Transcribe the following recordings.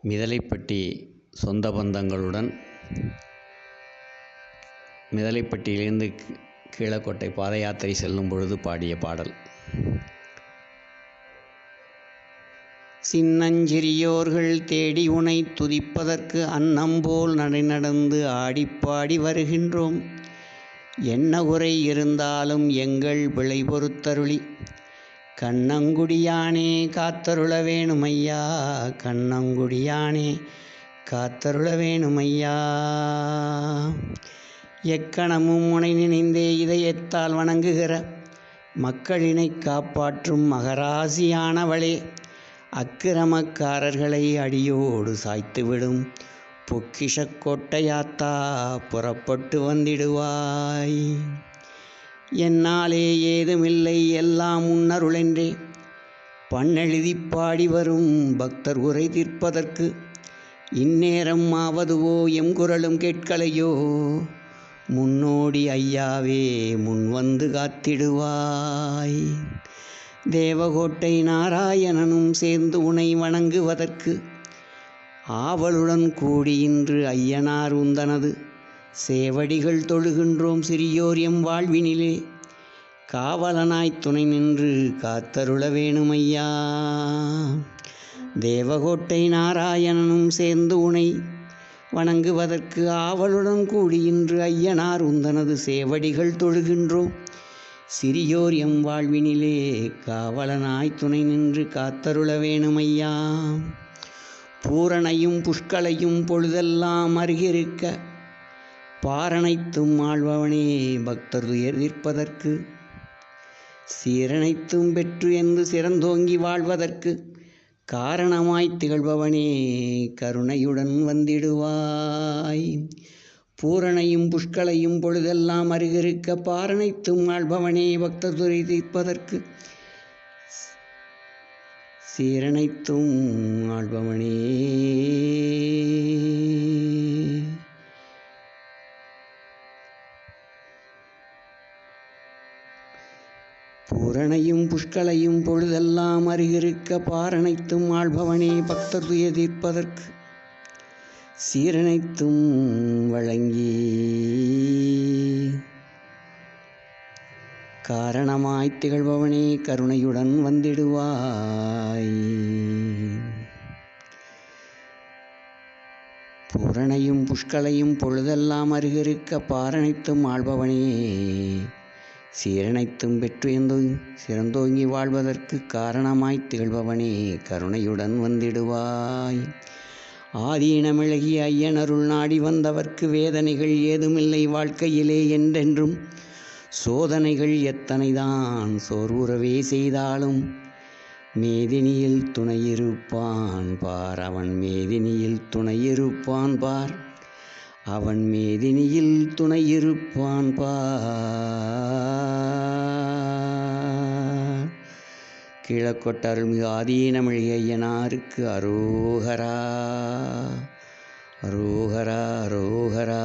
மிதலைப்பட்டி சொந்த பந்தங்களுடன் மிதலைப்பட்டியிலிருந்து கீழக்கோட்டை பாத யாத்திரை செல்லும் பொழுது பாடிய பாடல். சின்னஞ்சிறியோர்கள் தேடி உனை துதிப்பதற்கு அன்னம்போல் நடந்து ஆடிப்பாடி வருகின்றோம். என்ன குறை இருந்தாலும் எங்கள் பிழை பொறுத்தருளி கண்ணங்குடியானே காத்தருள வேணுமையா, கண்ணங்குடியானே காத்தருள வேணுமையா. எக்கணமும் உனை நினைந்தே இதயத்தால் வணங்குகிற மக்களினை காப்பாற்றும் மகராசியானவளே, அக்கிரமக்காரர்களை அடியோடு சாய்த்துவிடும் பொக்கிஷக் கோட்டையாத்தா புறப்பட்டு வந்திடுவாய். என்னாலே ஏதுமில்லை எல்லாம் உன்னருளென்றே பண்ணெழுதி பாடி வரும் பக்தர் உரை தீர்ப்பதற்கு இந்நேரம் ஆவதுவோ எம் குரலும் கேட்கலையோ. முன்னோடி ஐயாவே முன்வந்து காத்திடுவாய். தேவகோட்டை நாராயணனும் சேர்ந்து உனை வணங்குவதற்கு ஆவலுடன் கூடி இன்று ஐயனார் உந்தனது சேவடிகள் தொழுகின்றோம். சிறியோர் எம் வாழ்வினிலே காவலனாய் துணை நின்று காத்தருள வேணுமையா. தேவகோட்டை நாராயணனும் சேர்ந்து உனை வணங்குவதற்கு ஆவலுடன் கூடி இன்று ஐயனார் உந்தனது சேவடிகள் தொழுகின்றோம். சிறியோர் எம் வாழ்வினிலே காவலனாய் துணை நின்று காத்தருள வேணுமையா. பூரணையும் புஷ்களையும் பொழுதெல்லாம் அருகிருக்க பாரனைத்தும் ஆள்பவனே பக்தர் துயர் தீர்ப்பதற்கு சீரனைத்தும் பெற்று என்று சிறந்தோங்கி வாழ்வதற்கு காரணமாய் திகழ்பவனே கருணையுடன் வந்திடுவாய். பூரணையும் புஷ்களையும் பொழுதெல்லாம் அருகிருக்க பாரனைத்தும் ஆள்பவனே பக்தர் துயர் தீர்ப்பதற்கு சீரனைத்தும் ஆள்பவனே. பூரணையும் புஷ்களையும் பொழுதெல்லாம் அருகிருக்க பாரனைத்தும் ஆள்பவனே பக்தர் துயர் தீர்ப்பதற்கு சீரனைத்தும் வழங்கி காரணமாய் திகழ்பவனே கருணையுடன் வந்திடுவாய். பூரணையும் புஷ்களையும் பொழுதெல்லாம் அருகிருக்க பாரனைத்தும் ஆள்பவனே சீரனைத்தும் பெற்று சிறந்தோங்கி வாழ்வதற்கு காரணமாய் திகழ்பவனே கருணையுடன் வந்திடுவாய். ஆதீனமிழகிய ஐயனருள் நாடி வந்தவர்க்கு வேதனைகள் ஏதுமில்லை வாழ்க்கையிலே என்றென்றும். சோதனைகள் எத்தனைதான் சோர்வுறவே செய்தாலும் மேதினியில் துணையிருப்பான் பார், அவன் மேதினியில் துணையிருப்பான் பார், அவன் மேதினியில் துணையிருப்பான் பார். கீழக்கோட்டை அருள்மிகு ஆதீனமிழகிய ஐயனாருக்கு அரோகரா அரோகரா அரோகரா.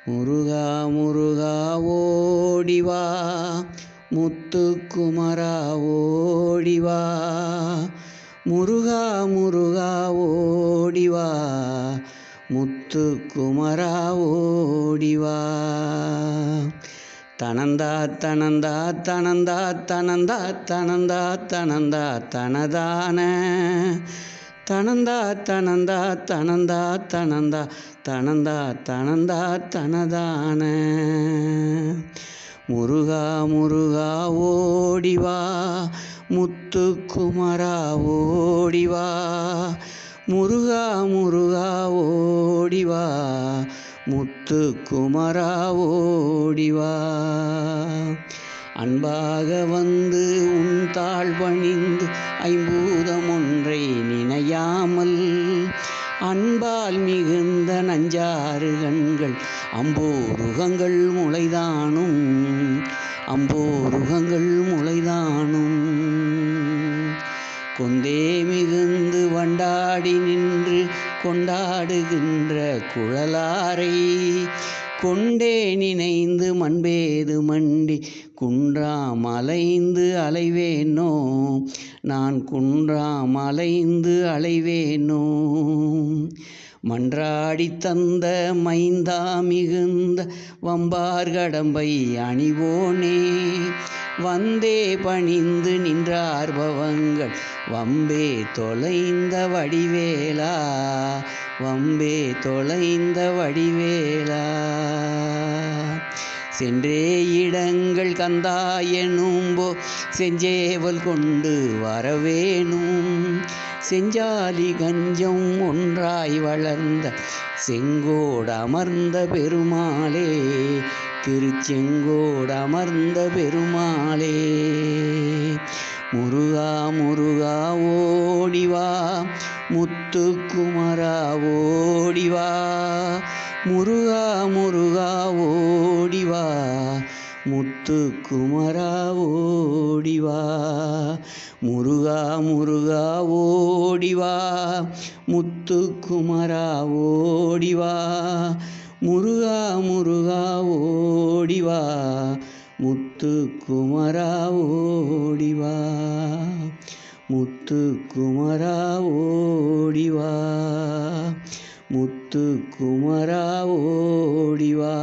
முருகா முருகா ஓடிவா முத்துக்குமரா ஓடிவா, முருகா முருகா ஓடிவா முத்துக்குமரா ஓடிவா. தனந்தா தனந்தா தனந்தா தனந்தா தனந்தா தனந்தா தனதான தனந்தா தனந்தா தனந்தா தனந்தா தனந்தா தனந்தா தனதான. முருகா முருகா ஓடிவா முத்துக்குமரா ஓடிவா, முருகா முருகா ஓடிவா முத்துக்குமரா ஓடிவா. அன்பாக வந்து உன் தாழ் பணிந்து ஐம்பூதம் ஒன்றை நினையாமல் அன்பால் மிகுந்த நஞ்சாறு கண்கள் அம்போருகங்கள் முளைதானும், அம்போருகங்கள் முளைதானும். கொந்தே மிகுந்து வண்டாடி நின்று கொண்டாடுகின்ற குழலாரை கொண்டே நினைந்து மண்பேது மண்டி குன்றாம் அலைந்து அலைவேனோ நான் குன்றாம் அலைந்து அலைவேனோ மன்றாடி தந்த மைந்தா மிகுந்த வம்பார் கடம்பை அணிவோனே வந்தே பணிந்து நின்றார் பவங்கள் வம்பே தொலைந்த வடிவேலா வம்பே தொலைந்த வடிவேலா சென்றே இடங்கள் கந்தா எனும்போ செஞ்சேவல் கொண்டு வரவேணும் செஞ்சாலி கஞ்சம் ஒன்றாய் வளர்ந்த செங்கோடு அமர்ந்த பெருமாளே திருச்செங்கோடு அமர்ந்த பெருமாளே முருகா முருகா ஓடிவா முத்துக்குமரா ஓடிவா முருகா முருகா ஓடிவா முத்துக்குமரா ஓடிவா முருகா முருகா ஓடிவா முத்துக்குமரா ஓடிவா முருகா முருகா ஓடிவா முத்துக்குமரா ஓடிவா முத்துக்குமரா ஓடிவா முத்துக்குமரா ஓடிவா